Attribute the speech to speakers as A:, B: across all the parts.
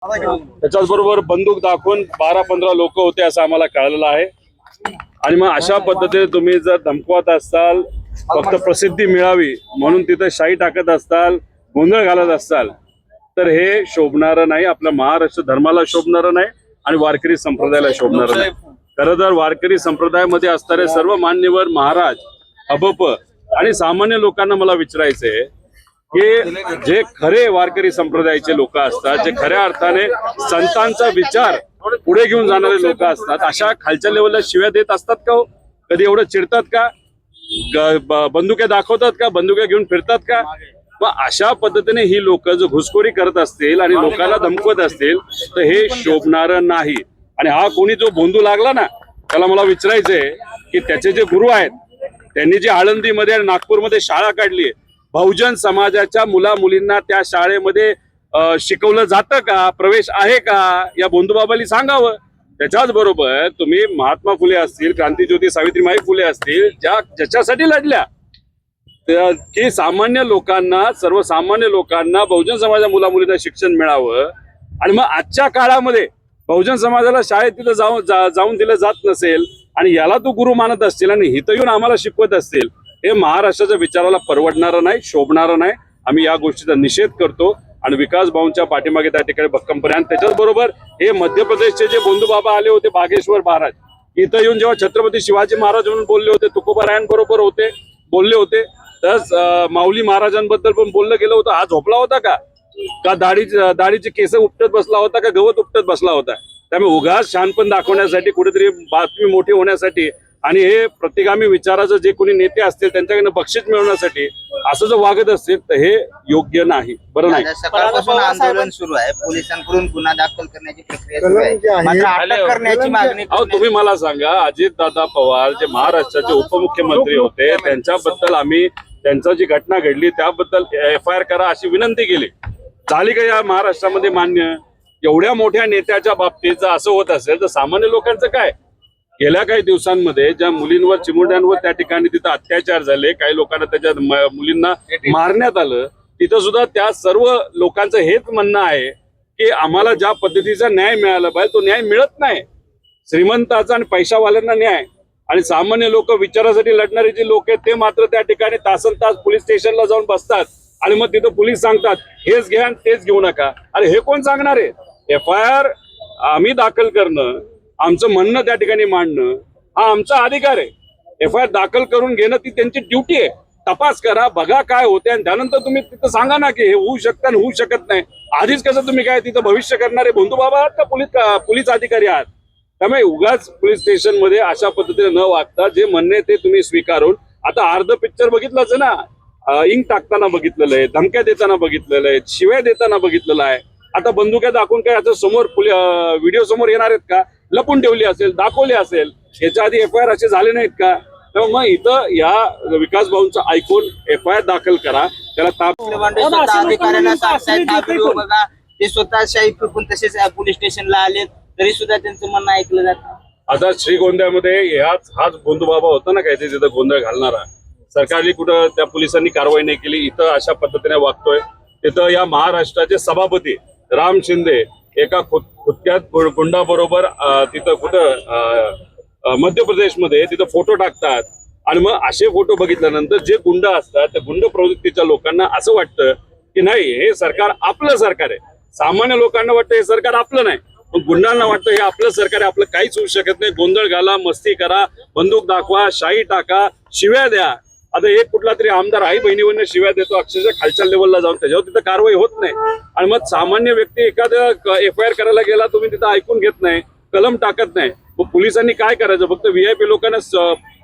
A: त्याच्याचबरोबर बंदूक दाखवून 12-15 लोक होते असं आम्हाला कळलेलं आहे। आणि मग अशा पद्धतीने तुम्ही जर धमकवत असाल, फक्त प्रसिद्धी मिळावी म्हणून तिथे शाई टाकत असाल, गोंधळ घालत असाल, तर हे शोभणारं नाही, आपल्या महाराष्ट्र धर्माला शोभणारं नाही आणि वारकरी संप्रदायाला शोभणारं नाही। खरं तर वारकरी संप्रदायामध्ये असणारे सर्व मान्यवर महाराज, अबप आणि सामान्य लोकांना मला विचारायचंय की जे खरे वारकरी संप्रदायाचे लोक असतात, जे खऱ्या अर्थाने संतांचा विचार पुढे घेऊन जाणारे लोक असतात, अशा खालच्या लेवलला शिव्या देत असतात का हो? कधी एवढं चिडतात का? बंदुके दाखवतात का? बंदुके घेऊन फिरतात का? मग अशा पद्धतीने ही लोक जो घुसखोरी करत असतील आणि लोकांना धमकवत असतील तर हे शोभणारं नाही। आणि हा कोणी जो बोंदू लागला ना, त्याला मला विचारायचंय की त्याचे जे गुरु आहेत त्यांनी जी आळंदीमध्ये आणि नागपूरमध्ये शाळा काढली, बहुजन समाजाच्या मुला मुलींना त्या शाळेमध्ये शिकवलं जातं का? प्रवेश आहे का? या बोंधूबाबांनी सांगावं। त्याच्याच बरोबर तुम्ही महात्मा फुले असतील, क्रांतीज्योती सावित्रीबाई फुले असतील, ज्याच्यासाठी लढल्या की सामान्य लोकांना, सर्वसामान्य लोकांना, बहुजन समाजाच्या मुला मुलींना शिक्षण मिळावं, आणि मग आजच्या काळामध्ये बहुजन समाजाला शाळेत तिथं जाऊन दिलं जात नसेल आणि याला तू गुरु मानत असतील आणि इथं येऊन आम्हाला शिकवत असतील, हे महाराष्ट्राच्या विचाराला परवडणारं नाही, शोभणारं नाही। आम्ही या गोष्टीचा निषेध करतो आणि विकास भाऊंच्या पाठीमागे त्या ठिकाणी भक्कमपणे। आणि त्याच्याचबरोबर हे मध्य प्रदेशचे जे बोंधूबाबा आले होते, बागेश्वर महाराज, इथं येऊन जेव्हा छत्रपती शिवाजी महाराज म्हणून बोलले होते, तुकोबारायांबरोबर होते, बोलले होते, तर माऊली महाराजांबद्दल पण बोललं गेलं होतं। हा झोपला होता का दाढीचे केस उपटत बसला होता का गवत उपटत बसला होता? त्यामुळे उगाच शहाणपण दाखवण्यासाठी, कुठेतरी बातमी मोठी होण्यासाठी आणि हे प्रतिगामी विचाराचं जे कोणी नेते असतील त्यांच्याकडनं बक्षीस मिळवण्यासाठी असं जर वागत असतील तर हे योग्य नाही, बरं नाही।
B: सकाळपासून आंदोलन सुरू आहे, पोलिसांकडून गुन्हा दाखल करण्याची प्रक्रिया सुरू आहे, मात्र अटक करण्याची मागणी।
A: तुम्ही मला सांगा, अजितदादा पवार जे महाराष्ट्राचे उपमुख्यमंत्री होते त्यांच्याबद्दल आम्ही, त्यांचं जी घटना घडली त्याबद्दल FIR करा अशी विनंती केली, झाली का या महाराष्ट्रामध्ये मान्य? एवढ्या मोठ्या नेत्याच्या बाबतीत जर असं होत असेल तर सामान्य लोकांचं काय? गेल्या काही दिवसांमध्ये ज्या मुलींवर, चिमुरड्यांवर त्या ठिकाणी तिथं अत्याचार झाले, काही लोकांना त्याच्या मुलींना मारण्यात आलं, तिथं सुद्धा त्या सर्व लोकांचं हेच म्हणणं आहे की आम्हाला ज्या पद्धतीचा न्याय मिळाला पाहिजे तो न्याय मिळत नाही। श्रीमंताचा आणि पैशावाल्यांना न्याय आणि सामान्य लोक, विचारासाठी लढणारे जे लोक आहेत ते मात्र त्या ठिकाणी तासनतास पोलीस स्टेशनला जाऊन बसतात आणि मग तिथं पोलीस सांगतात हेच घ्या तेच घेऊ नका। अरे हे कोण सांगणार आहे? FIR आम्ही दाखल करणं, आमचं म्हणणं त्या ठिकाणी मांडणं हा आमचा अधिकार आहे। FIR दाखल करून घेणं ती त्यांची ड्युटी आहे। तपास करा, बघा काय होते आणि त्यानंतर तुम्ही तिथं सांगा ना की हे होऊ शकतं आणि होऊ शकत नाही। आधीच कसं तुम्ही काय तिथं भविष्य करणारे बोंधूबाबा आहात का पोलीस अधिकारी आहात? त्यामुळे उगाच पोलीस स्टेशन मध्ये अशा पद्धतीने न वागता जे म्हणणे ते तुम्ही स्वीकारून, आता अर्ध पिक्चर बघितलंच ना, इंक टाकताना बघितलेलं आहे, धमक्या देताना बघितलेलं आहे, शिव्या देताना बघितलेलं आहे, आता बंदुक्या दाखवून काय याचं समोर व्हिडिओ समोर येणार आहेत का? लपून ठेवली असेल, दाखवली असेल, याच्या आधी FIR असे झाले नाहीत का? तर मग इथं या विकास भाऊंचं ऐकून FIR दाखल करा, त्याला
B: अधिकाऱ्यांना सांगतायत हा व्हिडिओ बघा, ते स्वतः शाही फिरकून तसेच पोलीस स्टेशनला आले तरी सुद्धा त्यांचं म्हणणं ऐकलं जातं।
A: आता श्रीगोंद्यामध्ये हाच बोंधूबाबा होता ना काहीतरी तिथं गोंधळ घालणारा, सरकारने कुठं त्या पोलिसांनी कारवाई नाही केली, इथं अशा पद्धतीने वागतोय। तिथं या महाराष्ट्राचे सभापती राम शिंदे एका खुत्यात गुंडाबरोबर तिथं कुठं मध्य प्रदेशमध्ये तिथं फोटो टाकतात आणि मग असे फोटो बघितल्यानंतर जे गुंड असतात त्या गुंड प्रवृत्तीच्या लोकांना असं वाटतं की नाही हे सरकार आपलं सरकार आहे। सामान्य लोकांना वाटतं हे सरकार आपलं नाही, पण गुंडांना वाटतं हे आपलं सरकार आहे, आपलं काहीच होऊ शकत नाही। गोंधळ घाला, मस्ती करा, बंदूक दाखवा, शाई टाका, शिव्या द्या। आता एक कुठला तरी आमदार आई बहिणीवरनं शिव्या देतो अक्षरशः खालच्या लेवलला जाऊन, त्याच्यावर तिथं कारवाई होत नाही आणि मग सामान्य व्यक्ती एखाद्या FIR करायला गेला, तुम्ही तिथं ऐकून घेत नाही, कलम टाकत नाही, मग पोलिसांनी काय करायचं? फक्त VIP लोकांना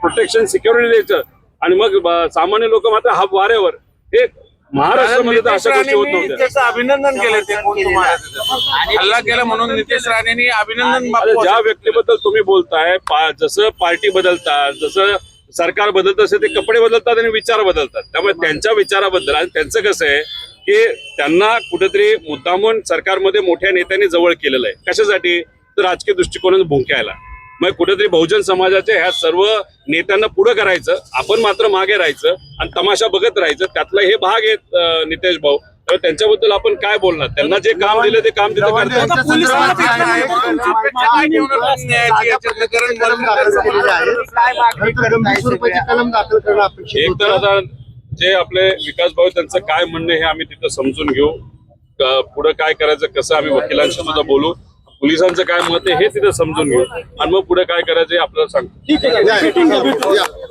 A: प्रोटेक्शन, सिक्युरिटी द्यायचं आणि मग सामान्य लोक मात्र हा वाऱ्यावर। हे महाराष्ट्रामध्ये तर अशा गोष्टी होत नव्हत्या।
C: अभिनंदन केले ते हल्ला केला म्हणून नितेश राणेंनी अभिनंदन।
A: ज्या व्यक्तीबद्दल तुम्ही बोलताय, जसं पार्टी बदलतात, जसं सरकार बदलत असे ते कपडे बदलतात आणि विचार बदलतात, त्यामुळे त्यांच्या विचाराबद्दल आणि त्यांचं कसं आहे की त्यांना कुठेतरी मुद्दामून सरकारमध्ये मोठ्या नेत्यांनी जवळ केलेलं आहे, कशासाठी? तर राजकीय दृष्टिकोनातून भुंकायला। मग कुठेतरी बहुजन समाजाच्या ह्या सर्व नेत्यांना पुढे करायचं, आपण मात्र मागे राहायचं आणि तमाशा बघत राहायचं, त्यातला हे भाग आहेत नितेश भाऊ। तर त्यांच्याबद्दल आपण काय बोलणार? त्यांना जे काम दिलं ते काम तिथं करतात.
D: यांच्या संदर्भात
C: काय घेऊन न्यायाची याच्यातलं करण
B: काय मागणी करत आहे सगळ्या?
D: कलम दाखल करणं अपेक्षित
A: एक तर आता जे आपले विकास भाऊ त्यांचं काय म्हणणं हे आम्ही तिथं समजून घेऊ. पुढे काय करायचं, कसं आम्ही वकिलांशी सुद्धा बोलू, पोलिसांचं काय मत आहे हे तिथं समजून घेऊ आणि मग पुढे काय करायचं हे आपल्याला सांगतो.
D: होतं.